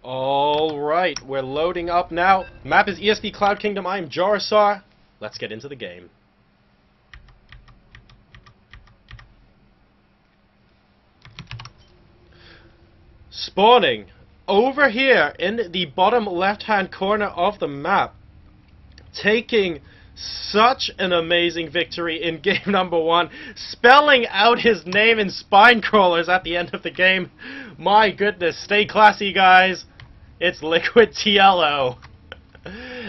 Alright, we're loading up now. Map is ESP Cloud Kingdom. I am JoRoSaR. Let's get into the game. Spawning over here in the bottom left-hand corner of the map. Taking such an amazing victory in game number 1. Spelling out his name in spine crawlers at the end of the game. My goodness, stay classy, guys. It's Liquid TLO.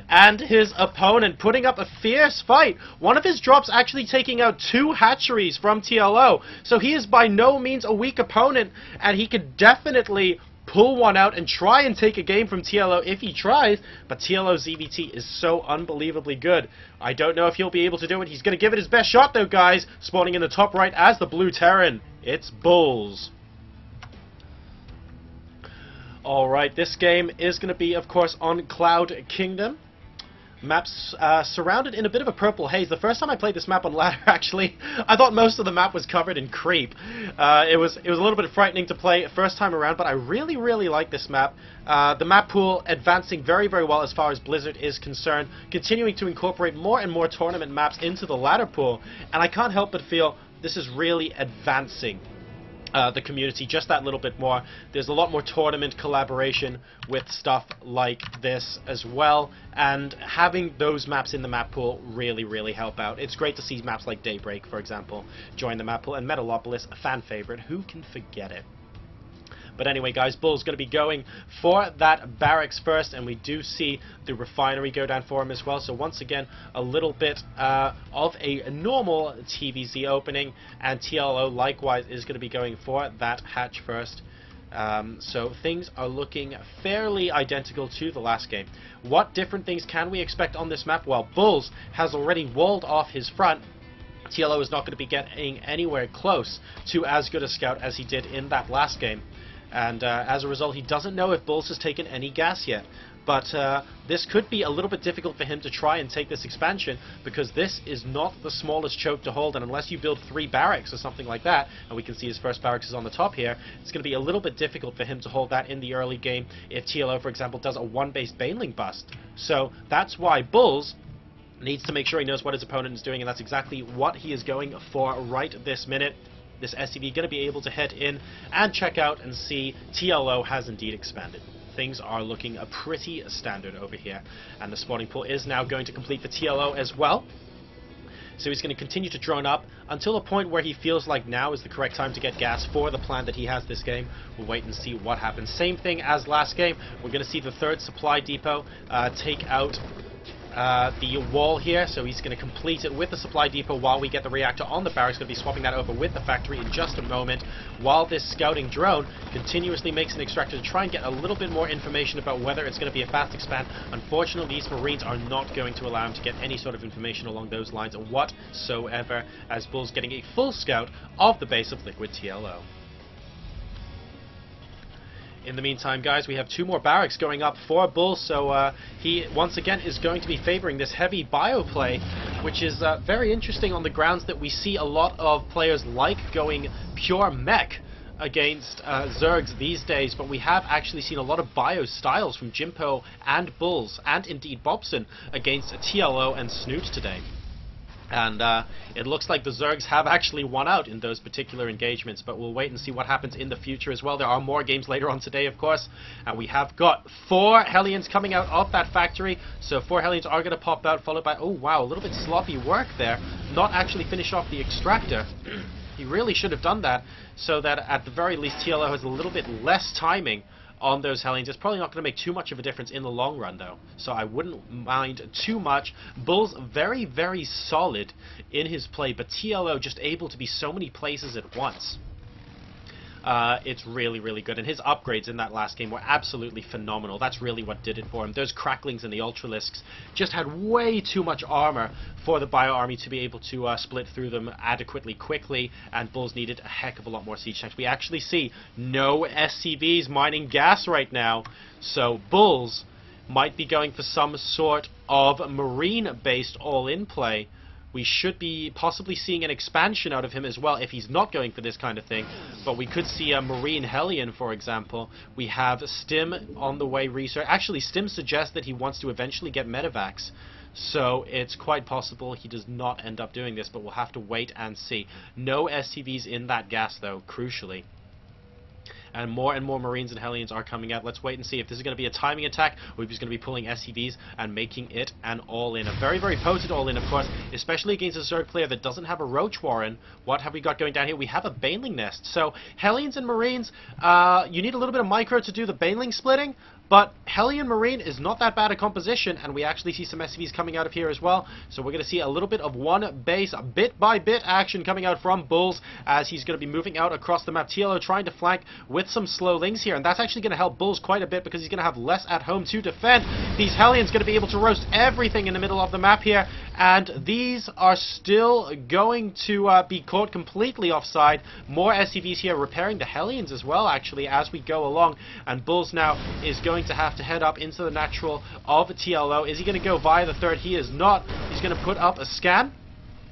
And his opponent putting up a fierce fight. One of his drops actually taking out 2 hatcheries from TLO. So he is by no means a weak opponent, and he could definitely pull one out and try and take a game from TLO if he tries, but TLO's ZVT is so unbelievably good. I don't know if he'll be able to do it. He's going to give it his best shot though, guys. Spawning in the top right as the blue Terran. It's BullzZ. Alright, this game is going to be, of course, on Cloud Kingdom. Map's surrounded in a bit of a purple haze. The first time I played this map on ladder, actually, I thought most of the map was covered in creep. It was a little bit frightening to play first time around, but I really, really like this map. The map pool advancing very, very well as far as Blizzard is concerned, continuing to incorporate more and more tournament maps into the ladder pool, and I can't help but feel this is really advancing the community just that little bit more. There's a lot more tournament collaboration with stuff like this as well, and having those maps in the map pool really, really help out. It's great to see maps like Daybreak, for example, join the map pool, and Metalopolis, a fan favorite. Who can forget it? But anyway, guys, Bull's going to be going for that barracks first, and we do see the refinery go down for him as well. So once again, a little bit of a normal TVZ opening, and TLO likewise is going to be going for that hatch first. So things are looking fairly identical to the last game. What different things can we expect on this map? Well, BullzZ has already walled off his front. TLO is not going to be getting anywhere close to as good a scout as he did in that last game. And as a result, he doesn't know if BullzZ has taken any gas yet. But this could be a little bit difficult for him to try and take this expansion, because this is not the smallest choke to hold, and unless you build 3 barracks or something like that, and we can see his first barracks is on the top here, it's going to be a little bit difficult for him to hold that in the early game if TLO, for example, does a 1-base Baneling bust. So that's why BullzZ needs to make sure he knows what his opponent is doing, and that's exactly what he is going for right this minute. This SCV going to be able to head in and check out and see TLO has indeed expanded. Things are looking pretty standard over here, and the spawning pool is now going to complete for TLO as well. So he's going to continue to drone up until a point where he feels like now is the correct time to get gas for the plan that he has this game. We'll wait and see what happens. Same thing as last game. We're going to see the 3rd supply depot take out the wall here, so he's going to complete it with the supply depot while we get the reactor on the barracks. Going to be swapping that over with the factory in just a moment, while this scouting drone continuously makes an extractor to try and get a little bit more information about whether it's going to be a fast expand. Unfortunately, these Marines are not going to allow him to get any sort of information along those lines whatsoever, as BullzZ getting a full scout of the base of Liquid TLO. In the meantime, guys, we have 2 more barracks going up for BullzZ, so he once again is going to be favoring this heavy bio play, which is very interesting on the grounds that we see a lot of players like going pure mech against Zergs these days, but we have actually seen a lot of bio styles from Jimpo and BullzZ, and indeed Bobson, against TLO and Snoot today. And it looks like the Zergs have actually won out in those particular engagements, but we'll wait and see what happens in the future as well. There are more games later on today, of course, and we have got 4 Hellions coming out of that factory. So 4 Hellions are going to pop out, followed by, oh wow, a little bit sloppy work there. Not actually finish off the extractor. He really should have done that, so that at the very least TLO has a little bit less timing on those Hellions. It's probably not going to make too much of a difference in the long run, though, so I wouldn't mind too much. BullzZ very, very solid in his play, but TLO just able to be so many places at once. It's really, really good, and his upgrades in that last game were absolutely phenomenal. That's really what did it for him. Those cracklings and the Ultralisks just had way too much armor for the Bio Army to be able to split through them adequately quickly, and BullzZ needed a heck of a lot more siege tanks. We actually see no SCVs mining gas right now, so BullzZ might be going for some sort of Marine-based all-in play, we should be possibly seeing an expansion out of him as well if he's not going for this kind of thing. But we could see a Marine Hellion, for example. We have Stim on the way research. Actually, Stim suggests that he wants to eventually get Medivacs. So it's quite possible he does not end up doing this, but we'll have to wait and see. No SCVs in that gas, though, crucially. And more Marines and Hellions are coming out. Let's wait and see if this is going to be a timing attack, or if he's going to be pulling SCVs and making it an all-in. A very, very potent all-in, of course, especially against a Zerg player that doesn't have a Roach Warren. What have we got going down here? We have a Baneling Nest. So, Hellions and Marines, you need a little bit of micro to do the Baneling splitting, but Hellion Marine is not that bad a composition, and we actually see some SCVs coming out of here as well. So we're going to see a little bit of one base, bit-by-bit action coming out from Bulls, as he's going to be moving out across the map. TLO trying to flank with some slow lings here, and that's actually going to help Bulls quite a bit because he's going to have less at home to defend. These Hellions going to be able to roast everything in the middle of the map here, and these are still going to be caught completely offside. More SCVs here repairing the Hellions as well, actually, as we go along, and Bulls now is going to have to head up into the natural of TLO. Is he going to go via the third? He is not. He's going to put up a scan.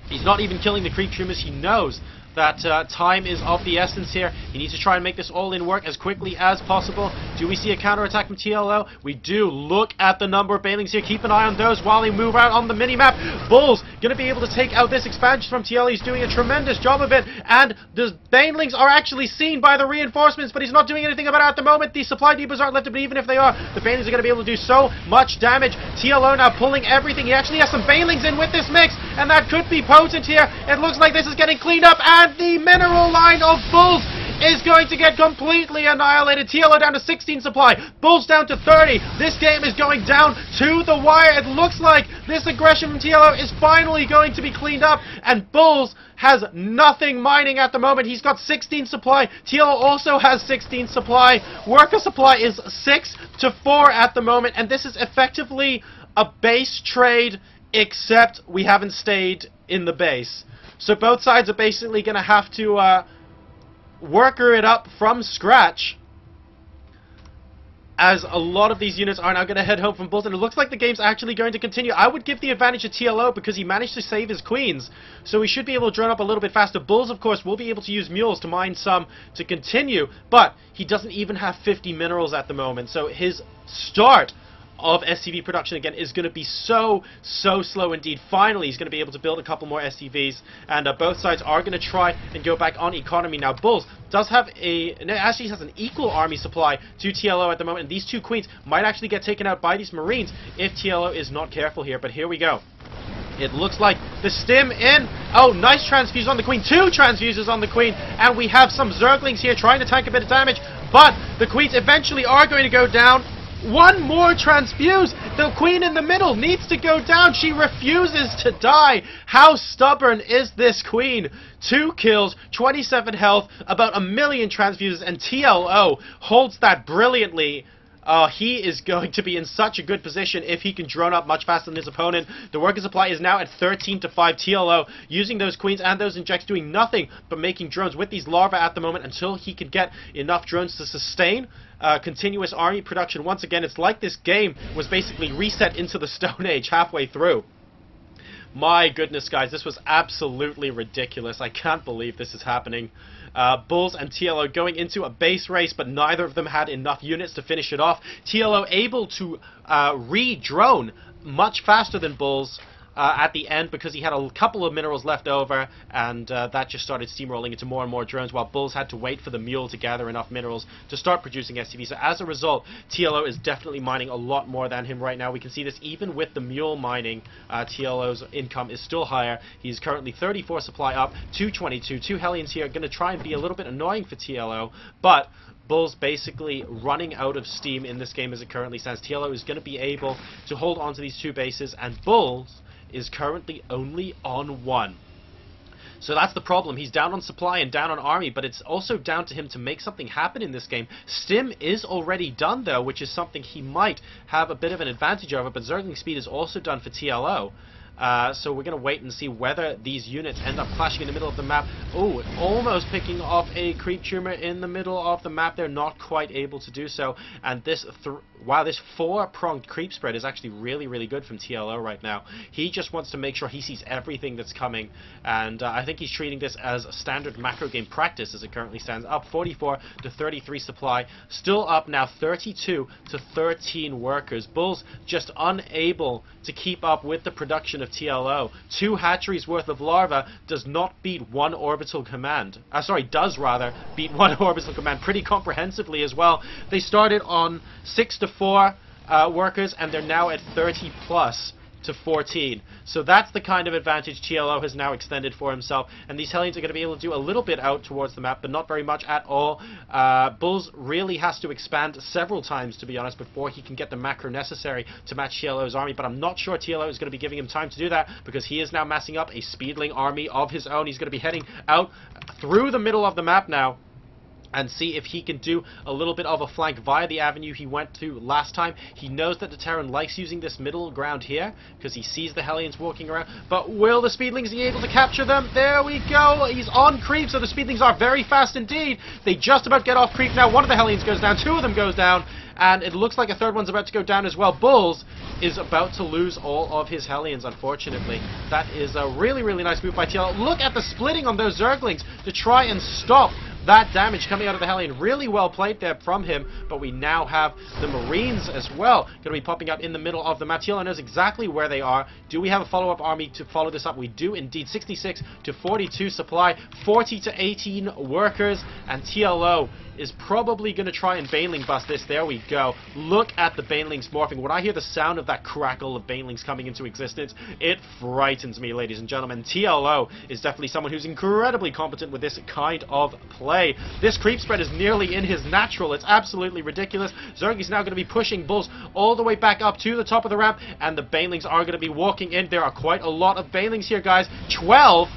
He's not even killing the creep trimmers. He knows that time is of the essence here. He needs to try and make this all-in work as quickly as possible. Do we see a counterattack from TLO? We do. Look at the number of Banelings here. Keep an eye on those while they move out on the mini-map. Bulls going to be able to take out this expansion from TLO. He's doing a tremendous job of it, and the Banelings are actually seen by the reinforcements, but he's not doing anything about it at the moment. The supply depots aren't lifted, but even if they are, the Banelings are going to be able to do so much damage. TLO now pulling everything. He actually has some Banelings in with this mix, and that could be potent here. It looks like this is getting cleaned up, and the mineral line of Bulls is going to get completely annihilated. TLO down to 16 supply, Bulls down to 30. This game is going down to the wire. It looks like this aggression from TLO is finally going to be cleaned up, and Bulls has nothing mining at the moment. He's got 16 supply. TLO also has 16 supply. Worker supply is 6 to 4 at the moment, and this is effectively a base trade, except we haven't stayed in the base. So both sides are basically going to have to worker it up from scratch, as a lot of these units are now going to head home from Bulls, and it looks like the game's actually going to continue. I would give the advantage to TLO because he managed to save his queens, so he should be able to drone up a little bit faster. Bulls, of course, will be able to use mules to mine some to continue, but he doesn't even have 50 minerals at the moment, so his start of SCV production again is going to be so slow indeed. Finally, he's going to be able to build a couple more SCVs, and both sides are going to try and go back on economy. Now, Bulls does have actually has an equal army supply to TLO at the moment, and these two queens might actually get taken out by these Marines if TLO is not careful here, but here we go. It looks like the stim in. Oh, nice transfuse on the queen. 2 transfuses on the queen, and we have some Zerglings here trying to tank a bit of damage, but the queens eventually are going to go down. One more transfuse. The queen in the middle needs to go down. She refuses to die. How stubborn is this queen? 2 kills, 27 health, about 1 million transfuses, and TLO holds that brilliantly. He is going to be in such a good position if he can drone up much faster than his opponent. The worker supply is now at 13 to 5. TLO using those queens and those injects, doing nothing but making drones with these larvae at the moment until he can get enough drones to sustain continuous army production. Once again, it's like this game was basically reset into the Stone Age halfway through. My goodness, guys, this was absolutely ridiculous. I can't believe this is happening. Bulls and TLO going into a base race, but neither of them had enough units to finish it off. TLO able to re-drone much faster than Bulls at the end because he had a couple of minerals left over, and that just started steamrolling into more and more drones, while Bulls had to wait for the mule to gather enough minerals to start producing SCV. So as a result, TLO is definitely mining a lot more than him right now. We can see this even with the mule mining. TLO's income is still higher. He's currently 34 supply up, 222. 2 Hellions here, going to try and be a little bit annoying for TLO, but Bulls basically running out of steam in this game as it currently stands. TLO is going to be able to hold on to these 2 bases, and Bulls is currently only on 1. So that's the problem. He's down on supply and down on army, but it's also down to him to make something happen in this game. Stim is already done, though, which is something he might have a bit of an advantage over, but Zergling speed is also done for TLO. So we're going to wait and see whether these units end up clashing in the middle of the map. Oh, almost picking off a creep tumor in the middle of the map. They're not quite able to do so. And this Wow, this 4-pronged creep spread is actually really, really good from TLO right now. He just wants to make sure he sees everything that's coming, and I think he's treating this as a standard macro game practice as it currently stands. Up 44 to 33 supply, still up now 32 to 13 workers. Bulls just unable to keep up with the production of TLO. 2 hatcheries worth of larva does not beat 1 orbital command. Does rather beat 1 orbital command pretty comprehensively as well. They started on 6 to 4 workers, and they're now at 30 plus to 14. So that's the kind of advantage TLO has now extended for himself, and these Hellions are going to be able to do a little bit out towards the map, but not very much at all. Bulls really has to expand several times, to be honest, before he can get the macro necessary to match TLO's army, but I'm not sure TLO is going to be giving him time to do that, because he is now massing up a Speedling army of his own. He's going to be heading out through the middle of the map now, and see if he can do a little bit of a flank via the avenue he went to last time. He knows that the Terran likes using this middle ground here, because he sees the Hellions walking around. But will the Speedlings be able to capture them? There we go! He's on creep, so the Speedlings are very fast indeed. They just about get off creep now. One of the Hellions goes down, 2 of them goes down, and it looks like a 3rd one's about to go down as well. Bulls is about to lose all of his Hellions, unfortunately. That is a really, really nice move by TL. Look at the splitting on those Zerglings to try and stop that damage coming out of the Hellion. Really well played there from him, but we now have the Marines as well going to be popping out in the middle of the map. TLO knows exactly where they are. Do we have a follow-up army to follow this up? We do indeed. 66 to 42 supply, 40 to 18 workers, and TLO is probably going to try and Baneling bust this. There we go. Look at the Banelings morphing. When I hear the sound of that crackle of Banelings coming into existence, it frightens me, ladies and gentlemen. TLO is definitely someone who's incredibly competent with this kind of play. This creep spread is nearly in his natural. It's absolutely ridiculous. Zergi's now going to be pushing Bulls all the way back up to the top of the ramp, and the Banelings are going to be walking in. There are quite a lot of Banelings here, guys. 12.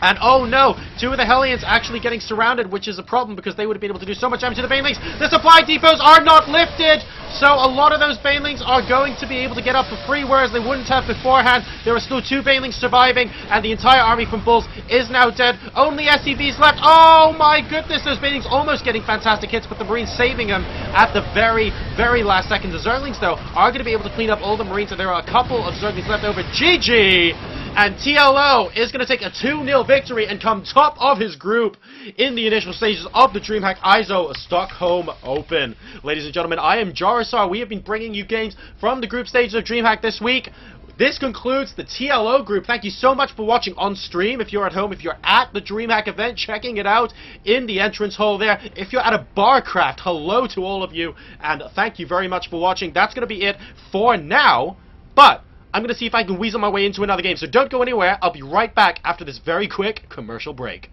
And oh no, 2 of the Hellions actually getting surrounded, which is a problem because they would have been able to do so much damage to the Banelings. The supply depots are not lifted, so a lot of those Banelings are going to be able to get up for free, whereas they wouldn't have beforehand. There are still 2 Banelings surviving, and the entire army from Bulls is now dead. Only SCVs left. Oh my goodness, those Banelings almost getting fantastic hits, but the Marines saving them at the very, very last second. The Zerglings, though, are going to be able to clean up all the Marines, and there are a couple of Zerglings left over. GG! And TLO is going to take a 2-0 victory and come top of his group in the initial stages of the Dreamhack EIZO Stockholm Open. Ladies and gentlemen, I am JoRoSaR. We have been bringing you games from the group stages of Dreamhack this week. This concludes the TLO group. Thank you so much for watching on stream. If you're at home, if you're at the Dreamhack event, checking it out in the entrance hall there. If you're at a Barcraft, hello to all of you, and thank you very much for watching. That's going to be it for now, but I'm going to see if I can weasel my way into another game, so don't go anywhere. I'll be right back after this very quick commercial break.